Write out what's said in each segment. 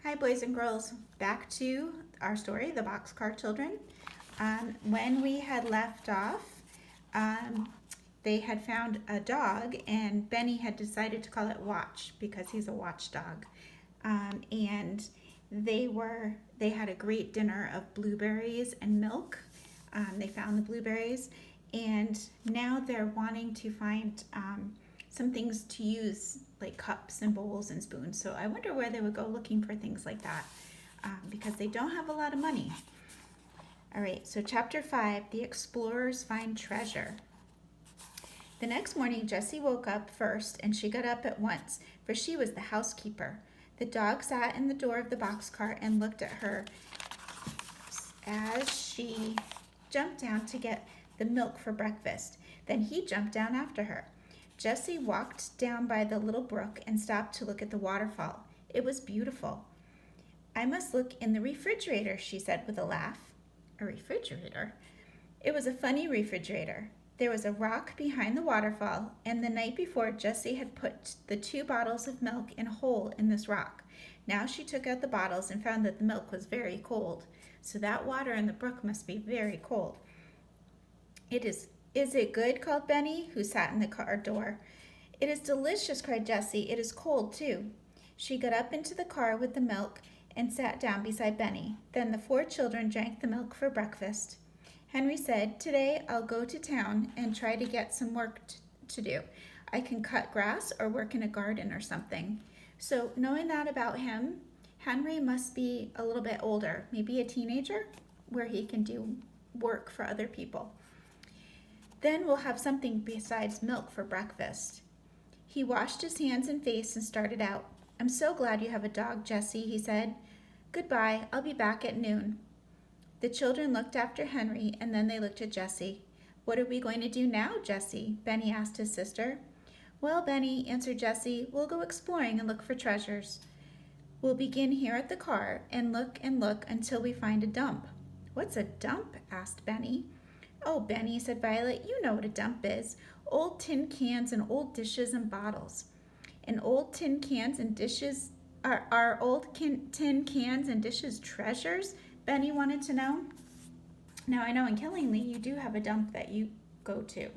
Hi, boys and girls. Back to our story, the Boxcar Children. When we had left off, um, they had found a dog, and Benny had decided to call it Watch because he's a watchdog. And they had a great dinner of blueberries and milk. They found the blueberries, and now they're wanting to find some things to use, like cups and bowls and spoons. So I wonder where they would go looking for things like that, because they don't have a lot of money. All right, so chapter 5, the explorers find treasure. The next morning, Jessie woke up first, and she got up at once, for she was the housekeeper. The dog sat in the door of the boxcar and looked at her as she jumped down to get the milk for breakfast. Then he jumped down after her. Jessie walked down by the little brook and stopped to look at the waterfall. It was beautiful. I must look in the refrigerator, she said with a laugh. A refrigerator? It was a funny refrigerator. There was a rock behind the waterfall, and the night before Jessie had put the 2 bottles of milk in a hole in this rock. Now she took out the bottles and found that the milk was very cold. So that water in the brook must be very cold. Is it good? Called Benny, who sat in the car door. It is delicious, cried Jessie. It is cold, too. She got up into the car with the milk and sat down beside Benny. Then the 4 children drank the milk for breakfast. Henry said, "Today I'll go to town and try to get some work to do. I can cut grass or work in a garden or something." So knowing that about him, Henry must be a little bit older, maybe a teenager, where he can do work for other people. Then we'll have something besides milk for breakfast. He washed his hands and face and started out. "I'm so glad you have a dog, Jessie," he said. "Goodbye, I'll be back at noon." The children looked after Henry, and then they looked at Jessie. "What are we going to do now, Jessie?" Benny asked his sister. "Well, Benny," answered Jessie, "we'll go exploring and look for treasures. We'll begin here at the car and look until we find a dump." "What's a dump?" asked Benny. "Oh, Benny," said Violet, "you know what a dump is. Old tin cans and old dishes and bottles." "And old tin cans and dishes are tin cans and dishes treasures?" Benny wanted to know. Now I know in Killingly you do have a dump that you go to.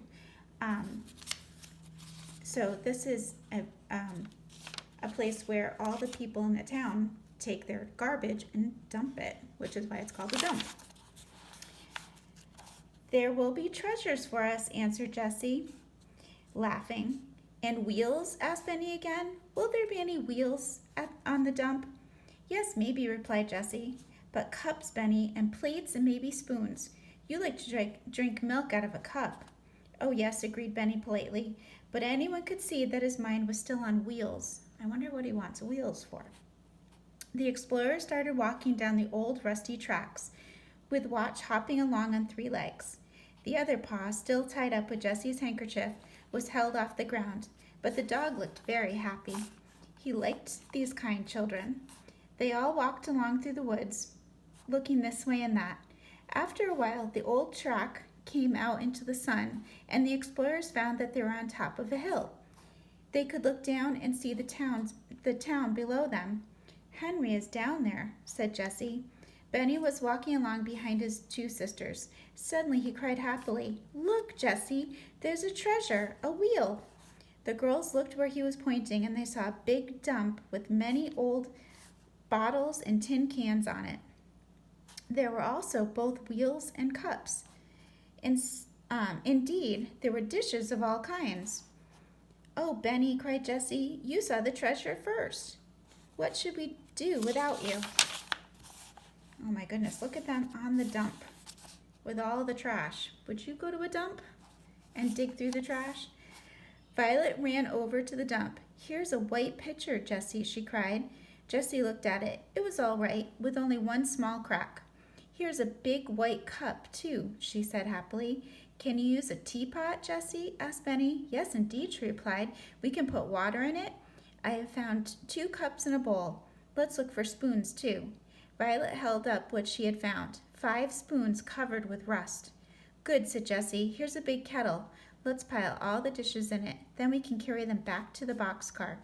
So this is a place where all the people in the town take their garbage and dump it, which is why it's called a dump. "There will be treasures for us," answered Jessie, laughing. "And wheels?" asked Benny again. "Will there be any wheels on the dump?" "Yes, maybe," replied Jessie. "But cups, Benny, and plates and maybe spoons. You like to drink milk out of a cup." "Oh, yes," agreed Benny politely, but anyone could see that his mind was still on wheels. I wonder what he wants wheels for. The explorers started walking down the old rusty tracks, with Watch hopping along on 3 legs. The other paw, still tied up with Jessie's handkerchief, was held off the ground, but the dog looked very happy. He liked these kind children. They all walked along through the woods, looking this way and that. After a while, the old track came out into the sun, and the explorers found that they were on top of a hill. They could look down and see the town below them. "Henry is down there," said Jessie. Benny was walking along behind his 2 sisters. Suddenly he cried happily, "Look, Jessie, there's a treasure, a wheel." The girls looked where he was pointing, and they saw a big dump with many old bottles and tin cans on it. There were also both wheels and cups. Indeed, there were dishes of all kinds. "Oh, Benny," cried Jessie, "you saw the treasure first. What should we do without you?" Oh my goodness, look at them on the dump with all the trash. Would you go to a dump and dig through the trash? Violet ran over to the dump. "Here's a white pitcher, Jessie," she cried. Jessie looked at it. It was all right, with only one small crack. "Here's a big white cup, too," she said happily. "Can you use a teapot, Jessie?" asked Benny. "Yes, indeed," she replied. "We can put water in it. I have found 2 cups and a bowl. Let's look for spoons, too." Violet held up what she had found, 5 spoons covered with rust. "Good," said Jessie. "Here's a big kettle. Let's pile all the dishes in it. Then we can carry them back to the boxcar."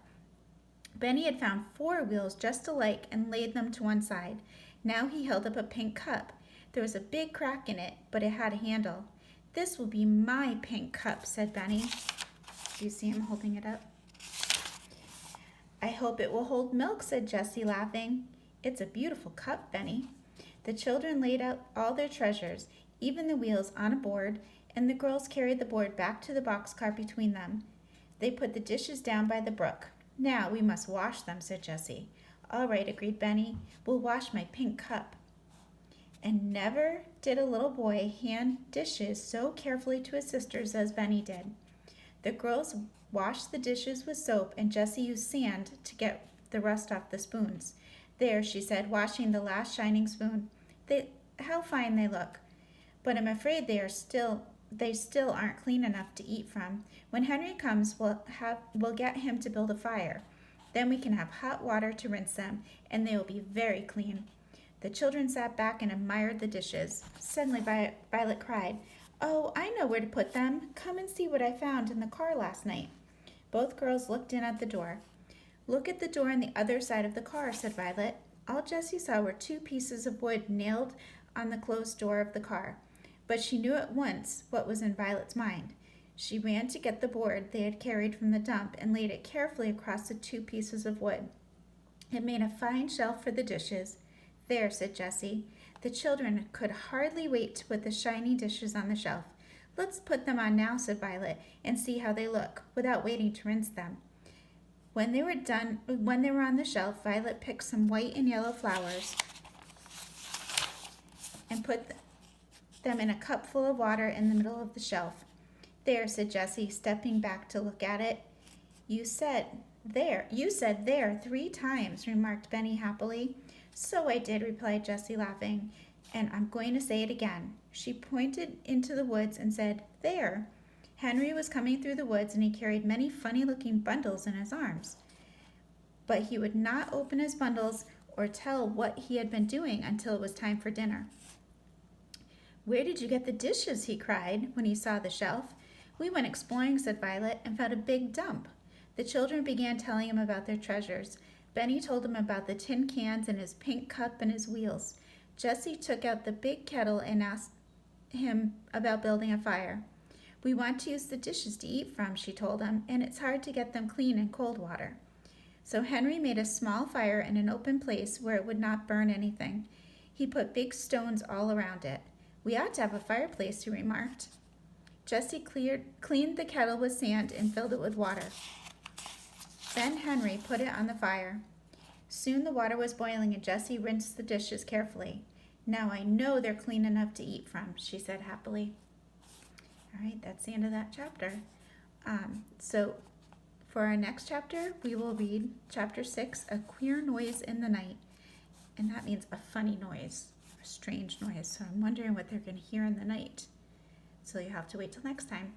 Benny had found 4 wheels just alike and laid them to one side. Now he held up a pink cup. There was a big crack in it, but it had a handle. "This will be my pink cup," said Benny. Do you see him holding it up? "I hope it will hold milk," said Jessie, laughing. "It's a beautiful cup, Benny." The children laid out all their treasures, even the wheels, on a board, and the girls carried the board back to the boxcar between them. They put the dishes down by the brook. "Now we must wash them," said Jessie. "All right," agreed Benny. "We'll wash my pink cup." And never did a little boy hand dishes so carefully to his sisters as Benny did. The girls washed the dishes with soap, and Jessie used sand to get the rust off the spoons. "There," she said, washing the last shining spoon. How fine they look. But I'm afraid they still aren't clean enough to eat from. When Henry comes, we'll get him to build a fire. Then we can have hot water to rinse them, and they will be very clean." The children sat back and admired the dishes. Suddenly Violet cried, "Oh, I know where to put them. Come and see what I found in the car last night." Both girls looked in at the door. "Look at the door on the other side of the car," said Violet. All Jessie saw were 2 pieces of wood nailed on the closed door of the car. But she knew at once what was in Violet's mind. She ran to get the board they had carried from the dump and laid it carefully across the 2 pieces of wood. It made a fine shelf for the dishes. "There," said Jessie. The children could hardly wait to put the shiny dishes on the shelf. "Let's put them on now," said Violet, "and see how they look, without waiting to rinse them." When they were on the shelf, Violet picked some white and yellow flowers and put them in a cup full of water in the middle of the shelf. "There," said Jessie, stepping back to look at it. You said there 3 times, remarked Benny happily. "So I did," replied Jessie, laughing, "and I'm going to say it again." She pointed into the woods and said, "There." Henry was coming through the woods, and he carried many funny-looking bundles in his arms. But he would not open his bundles or tell what he had been doing until it was time for dinner. "Where did you get the dishes?" he cried when he saw the shelf. "We went exploring," said Violet, "and found a big dump." The children began telling him about their treasures. Benny told him about the tin cans and his pink cup and his wheels. Jessie took out the big kettle and asked him about building a fire. "We want to use the dishes to eat from," she told him, "and it's hard to get them clean in cold water." So Henry made a small fire in an open place where it would not burn anything. He put big stones all around it. "We ought to have a fireplace," he remarked. Jessie cleaned the kettle with sand and filled it with water. Then Henry put it on the fire. Soon the water was boiling, and Jessie rinsed the dishes carefully. "Now I know they're clean enough to eat from," she said happily. All right, that's the end of that chapter. So for our next chapter, we will read chapter 6, A Queer Noise in the Night. And that means a funny noise, a strange noise. So I'm wondering what they're going to hear in the night. So you'll have to wait till next time.